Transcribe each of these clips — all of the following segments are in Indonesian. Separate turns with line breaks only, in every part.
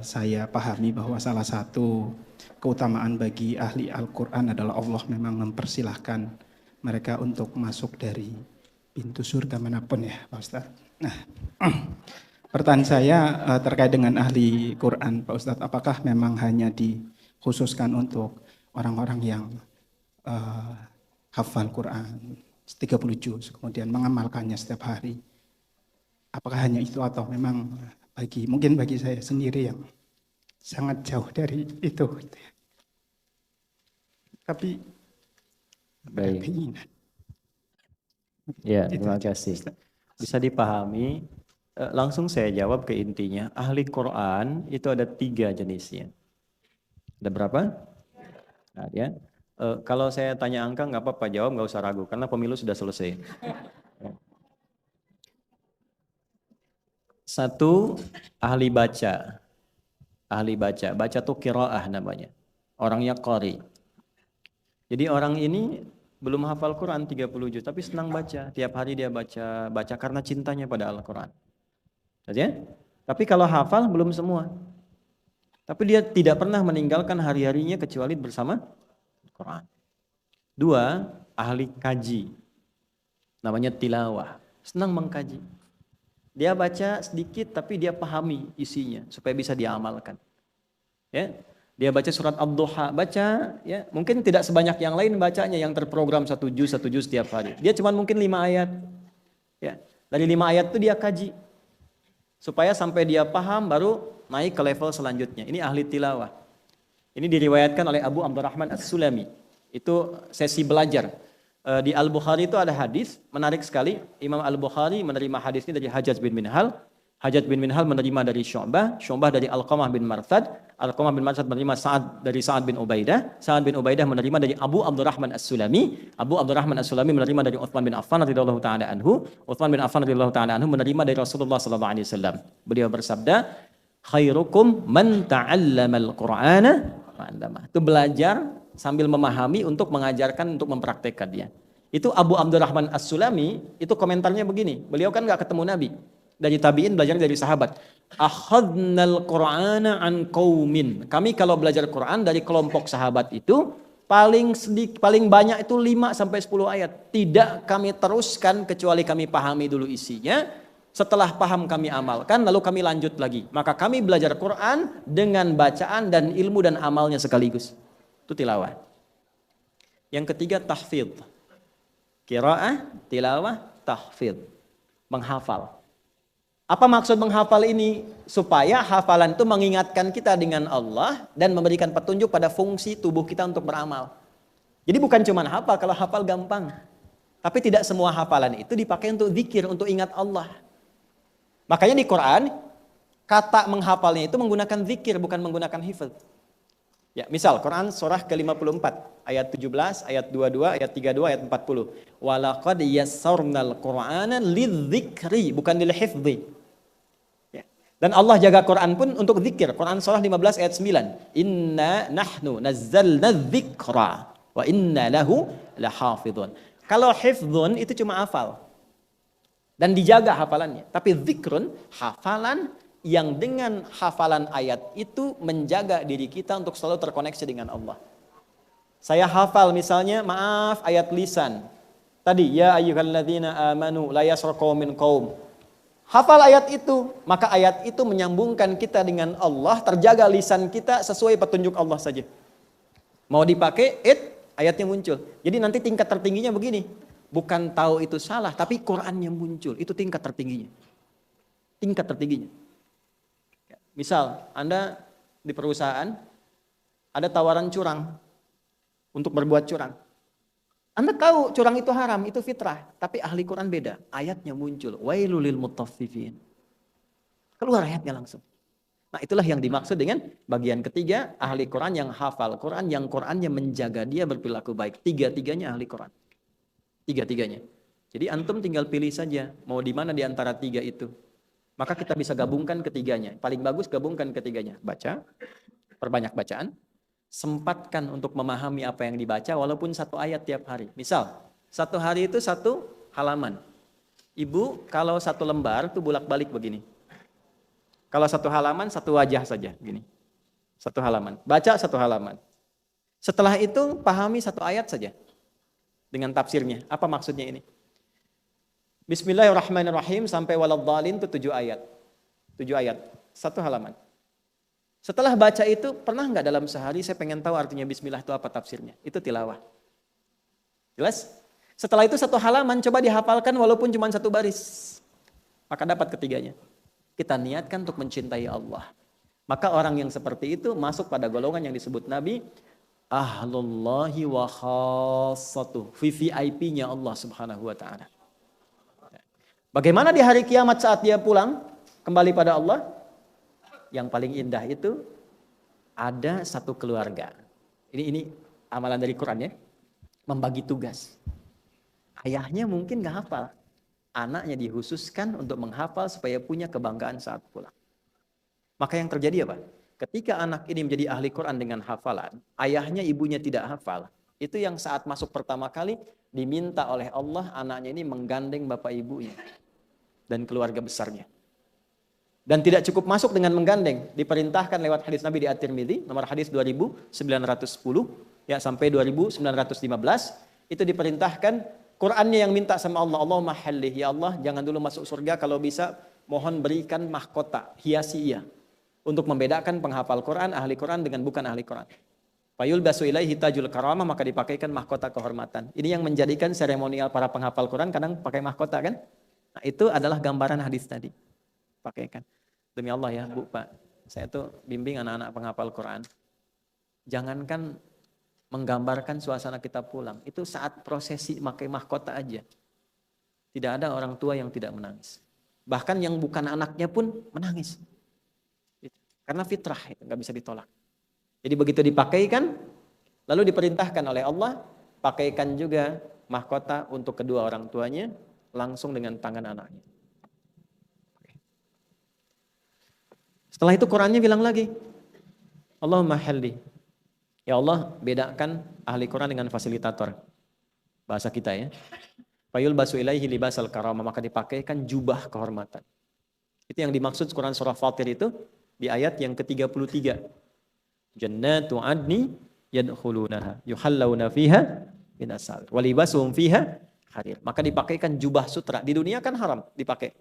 Saya pahami bahwa salah satu keutamaan bagi ahli Al-Quran adalah Allah memang mempersilahkan mereka untuk masuk dari pintu surga manapun ya Pak Ustadz. Nah, pertanyaan saya terkait dengan ahli Quran Pak Ustadz, apakah memang hanya dikhususkan untuk orang-orang yang hafal Quran 30 juz, kemudian mengamalkannya setiap hari? Apakah hanya itu atau memang mungkin bagi saya sendiri yang sangat jauh dari itu, gitu ya. Tapi ada keinginan.
Ya, terima kasih. Bisa dipahami. Langsung saya jawab ke intinya. Ahli Quran itu ada 3 jenisnya. Ada berapa? Nah, ya. Kalau saya tanya angka nggak apa-apa, jawab nggak usah ragu karena pemilu sudah selesai. 1, ahli baca. Ahli baca. Baca tuh qiraah namanya. Orangnya qari. Jadi orang ini belum hafal Quran 30 juz, tapi senang baca. Tiap hari dia baca karena cintanya pada Al-Quran. Ya? Tapi kalau hafal belum semua. Tapi dia tidak pernah meninggalkan hari-harinya kecuali bersama Quran. 2, ahli kaji. Namanya tilawah. Senang mengkaji. Dia baca sedikit tapi dia pahami isinya supaya bisa diamalkan. Ya. Dia baca surat Ad-Duha, baca ya, mungkin tidak sebanyak yang lain bacanya yang terprogram 1 juz setiap hari. Dia cuma mungkin 5 ayat. Ya. Dari 5 ayat itu dia kaji. Supaya sampai dia paham baru naik ke level selanjutnya. Ini ahli tilawah. Ini diriwayatkan oleh Abu Abdurrahman As-Sulami. Itu sesi belajar. Di Al-Bukhari itu ada hadis menarik sekali. Imam Al-Bukhari menerima hadis ini dari Hajjaj bin Minhal. Hajjaj bin Minhal menerima dari Syu'bah. Syu'bah dari Alqamah bin Marthad. Alqamah bin Marthad menerima dari Sa'ad bin Ubaidah. Sa'ad bin Ubaidah menerima dari Abu Abdurrahman As-Sulami. Abu Abdurrahman As-Sulami menerima dari Uthman bin Affan radhiyallahu taala anhu. Uthman bin Affan radhiyallahu taala anhu menerima dari Rasulullah sallallahu alaihi wasallam. Beliau bersabda, "Khairukum man ta'allamal Qur'ana wa 'allama." Itu belajar sambil memahami untuk mengajarkan, untuk mempraktekkan dia. Itu Abu Abdurrahman As-Sulami, itu komentarnya begini. Beliau kan nggak ketemu Nabi. Dari tabi'in belajar dari sahabat. Akhadnal Qur'ana an qaumin. Kami kalau belajar Quran dari kelompok sahabat itu paling banyak itu 5 sampai 10 ayat. Tidak kami teruskan kecuali kami pahami dulu isinya. Setelah paham kami amalkan, lalu kami lanjut lagi. Maka kami belajar Quran dengan bacaan dan ilmu dan amalnya sekaligus. Itu tilawah. Yang ketiga tahfidz. Qiraah, tilawah, tahfidz. Menghafal. Apa maksud menghafal ini? Supaya hafalan itu mengingatkan kita dengan Allah dan memberikan petunjuk pada fungsi tubuh kita untuk beramal. Jadi bukan cuma hafal, kalau hafal gampang. Tapi tidak semua hafalan itu dipakai untuk zikir, untuk ingat Allah. Makanya di Quran, kata menghafalnya itu menggunakan zikir, bukan menggunakan hifz. Ya, misal Quran surah ke-54, ayat 17, ayat 22, ayat 32, ayat 40. Walaqad yassarnal Qur'ana lidzikri, bukan lilhifzi. Ya. Dan Allah jaga Quran pun untuk zikir. Quran surah 15 ayat 9. Inna nahnu nazzalna dzikra wa inna lahu lahafidhun. Kalau hifdzun itu cuma hafal. Dan dijaga hafalannya. Tapi zikrun, hafalan yang dengan hafalan ayat itu menjaga diri kita untuk selalu terkoneksi dengan Allah. Saya hafal misalnya, maaf, ayat lisan. Tadi, ya ayyuhalladzina amanu la yaskhar qaumin qaum. Hafal ayat itu, maka ayat itu menyambungkan kita dengan Allah, terjaga lisan kita sesuai petunjuk Allah saja. Mau dipakai, ayatnya muncul. Jadi nanti tingkat tertingginya begini. Bukan tahu itu salah, tapi Qurannya muncul. Itu tingkat tertingginya. Tingkat tertingginya. Misal, Anda di perusahaan, ada tawaran curang untuk berbuat curang. Anda tahu curang itu haram, itu fitrah. Tapi ahli Quran beda. Ayatnya muncul. Wailul lil mutaffifin. Keluar ayatnya langsung. Nah itulah yang dimaksud dengan bagian ketiga, ahli Quran yang hafal Quran, yang Qurannya menjaga dia berperilaku baik. Tiga-tiganya ahli Quran. Tiga-tiganya. Jadi antum tinggal pilih saja, mau di mana di antara 3 itu. Maka kita bisa gabungkan ketiganya. Paling bagus gabungkan ketiganya. Baca, perbanyak bacaan, sempatkan untuk memahami apa yang dibaca walaupun 1 ayat tiap hari. Misal, 1 hari itu 1 halaman. Ibu kalau 1 lembar itu bolak-balik begini. Kalau satu halaman, satu wajah saja, gini. Satu halaman. Baca satu halaman. Setelah itu, pahami satu ayat saja. Dengan tafsirnya. Apa maksudnya ini? Bismillahirrahmanirrahim sampai waladhdallin itu 7 ayat. 7 ayat. Satu halaman. Setelah baca itu, pernah nggak dalam sehari saya pengen tahu artinya bismillah itu apa tafsirnya? Itu tilawah. Jelas? Setelah itu satu halaman, coba dihafalkan walaupun cuma satu baris. Maka dapat ketiganya. Kita niatkan untuk mencintai Allah. Maka orang yang seperti itu masuk pada golongan yang disebut Nabi ahlullahi wa khassatuh, VVIP-nya Allah Subhanahu wa taala. Bagaimana di hari kiamat saat dia pulang kembali pada Allah? Yang paling indah itu ada satu keluarga. Ini amalan dari Quran ya. Membagi tugas. Ayahnya mungkin gak hafal. Anaknya dihususkan untuk menghafal supaya punya kebanggaan saat pulang. Maka yang terjadi apa? Ketika anak ini menjadi ahli Quran dengan hafalan, ayahnya ibunya tidak hafal. Itu yang saat masuk pertama kali diminta oleh Allah anaknya ini menggandeng bapak ibunya dan keluarga besarnya. Dan tidak cukup masuk dengan menggandeng, diperintahkan lewat hadis Nabi di At-Tirmidzi, nomor hadis 2910 ya sampai 2915, itu diperintahkan Qur'annya yang minta sama Allah, Allahumma hallih, ya Allah jangan dulu masuk surga, kalau bisa mohon berikan mahkota, hiasi ia. Untuk membedakan penghafal Quran, ahli Quran dengan bukan ahli Quran. Fayul basu ilaihi tajul karamah, maka dipakaikan mahkota kehormatan. Ini yang menjadikan seremonial para penghafal Quran kadang pakai mahkota kan. Nah itu adalah gambaran hadis tadi. Pakaikan. Demi Allah ya Bu, Pak, saya tuh bimbing anak-anak penghafal Quran. Jangankan menggambarkan suasana kita pulang. Itu saat prosesi pakai mahkota aja. Tidak ada orang tua yang tidak menangis. Bahkan yang bukan anaknya pun menangis. Karena fitrah itu nggak bisa ditolak. Jadi begitu dipakaikan, lalu diperintahkan oleh Allah, pakaikan juga mahkota untuk kedua orang tuanya, langsung dengan tangan anaknya. Setelah itu Qurannya bilang lagi, Allahumma halli. Ya Allah, bedakan ahli Quran dengan fasilitator. Bahasa kita ya. Fayul basu ilaihi libasal karamah, maka dipakaikan jubah kehormatan. Itu yang dimaksud Quran surah Fatir itu di ayat yang ke-33. Jannatu adni yadkhulunaha yuhallawna fiha min asal wa libasuhum fiha harir. Maka dipakaikan jubah sutra. Di dunia kan haram dipakai.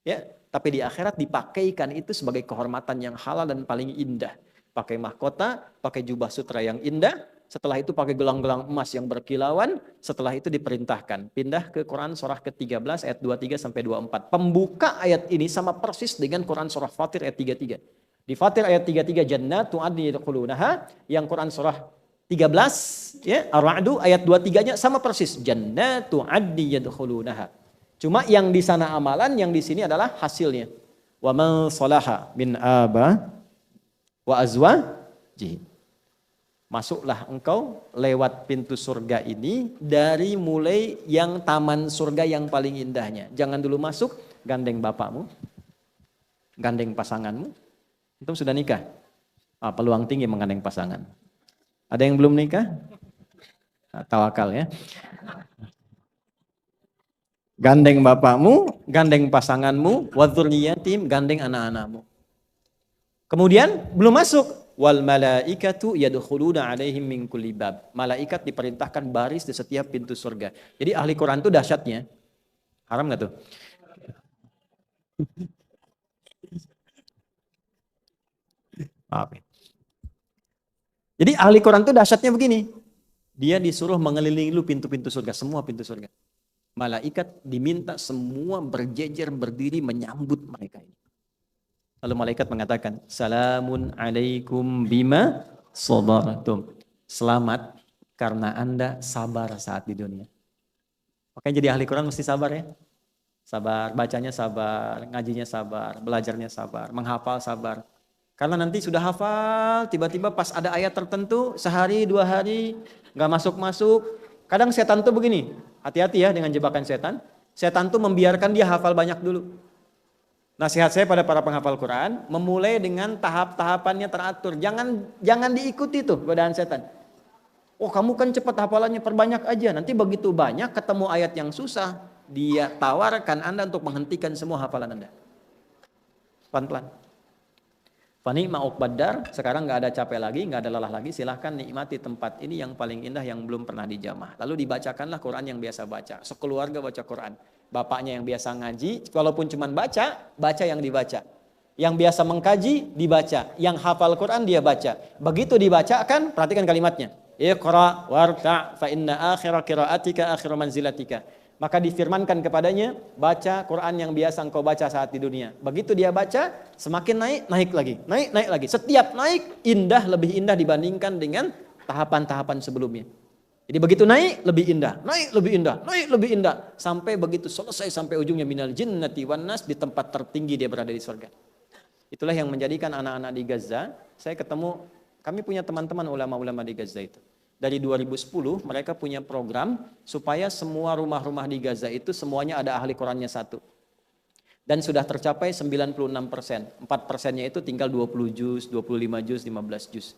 Ya, tapi di akhirat dipakaikan itu sebagai kehormatan yang halal dan paling indah. Pakai mahkota, pakai jubah sutra yang indah, setelah itu pakai gelang-gelang emas yang berkilauan, setelah itu diperintahkan. Pindah ke Quran surah ke-13 ayat 23 sampai 24. Pembuka ayat ini sama persis dengan Quran surah Fatir ayat 33. Di Fatir ayat 33 jannatu adni yadkhulunaha, yang Quran surah 13 ya, Ar-Ra'd ayat 23-nya sama persis jannatu adni yadkhulunaha. Cuma yang di sana amalan, yang di sini adalah hasilnya. Wa man salaha min aba wa azwajihi. Masuklah engkau lewat pintu surga ini dari mulai yang taman surga yang paling indahnya. Jangan dulu masuk gandeng bapakmu, gandeng pasanganmu. Itu sudah nikah? Peluang tinggi menggandeng pasangan. Ada yang belum nikah? Tawakal ya. Gandeng bapakmu, gandeng pasanganmu, wa dzurriyyatim, gandeng anak-anakmu. Kemudian belum masuk, wal malaikatu yadkhuluna alaihim min kulli bab. Malaikat diperintahkan baris di setiap pintu surga. Jadi ahli Quran itu dahsyatnya. Haram enggak tuh? Maaf. Jadi ahli Quran itu dahsyatnya begini. Dia disuruh mengelilingi lu pintu-pintu surga, semua pintu surga. Malaikat diminta semua berjejer berdiri menyambut mereka ini. Lalu malaikat mengatakan, Salamun alaikum bima sabartum. Selamat karena Anda sabar saat di dunia. Makanya jadi ahli Quran mesti sabar ya. Sabar, bacanya sabar, ngajinya sabar, belajarnya sabar, menghafal sabar. Karena nanti sudah hafal, tiba-tiba pas ada ayat tertentu, sehari, 2 hari, gak masuk-masuk. Kadang setan tuh begini, hati-hati ya dengan jebakan setan. Setan tuh membiarkan dia hafal banyak dulu. Nasihat saya pada para penghafal Quran, memulai dengan tahap-tahapannya teratur. Jangan diikuti tuh godaan setan. Oh kamu kan cepat hafalannya, perbanyak aja. Nanti begitu banyak ketemu ayat yang susah, dia tawarkan Anda untuk menghentikan semua hafalan Anda. Pelan-pelan. Fani ma'uk badar, sekarang nggak ada capek lagi, nggak ada lelah lagi, silahkan nikmati tempat ini yang paling indah yang belum pernah dijamah. Lalu dibacakanlah Quran yang biasa baca, sekeluarga baca Quran. Bapaknya yang biasa ngaji, walaupun cuma baca, baca yang dibaca. Yang biasa mengkaji, dibaca. Yang hafal Quran, dia baca. Begitu dibacakan, perhatikan kalimatnya. Iqra warta' fa inna akhira qira'atika akhiru manzilatika. Maka difirmankan kepadanya, baca Quran yang biasa engkau baca saat di dunia. Begitu dia baca, semakin naik, naik lagi. Naik, naik lagi. Setiap naik, indah, lebih indah dibandingkan dengan tahapan-tahapan sebelumnya. Jadi begitu naik, lebih indah. Naik, lebih indah. Naik, lebih indah. Sampai begitu selesai, sampai ujungnya minal jinnati wan nas, di tempat tertinggi dia berada di surga. Itulah yang menjadikan anak-anak di Gaza, saya ketemu, kami punya teman-teman ulama-ulama di Gaza itu. Dari 2010 mereka punya program supaya semua rumah-rumah di Gaza itu semuanya ada ahli Qurannya satu. Dan sudah tercapai 96%. 4%-nya itu tinggal 20 juz, 25 juz, 15 juz.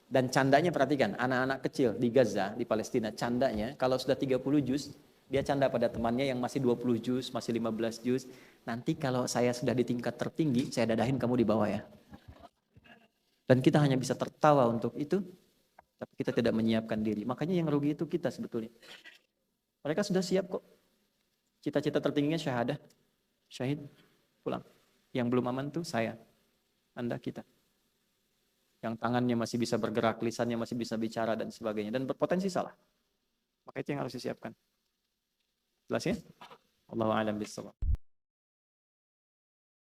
Dan candanya perhatikan, anak-anak kecil di Gaza, di Palestina, candanya kalau sudah 30 juz, dia canda pada temannya yang masih 20 juz, masih 15 juz. Nanti kalau saya sudah di tingkat tertinggi, saya dadahin kamu di bawah ya. Dan kita hanya bisa tertawa untuk itu. Tapi kita tidak menyiapkan diri. Makanya yang rugi itu kita sebetulnya. Mereka sudah siap kok. Cita-cita tertingginya syahadah. Syahid, pulang. Yang belum aman tuh saya. Anda, kita. Yang tangannya masih bisa bergerak, lisannya masih bisa bicara dan sebagainya. Dan berpotensi salah. Maka itu yang harus disiapkan. Jelas ya? Wallahu a'lam bishawab.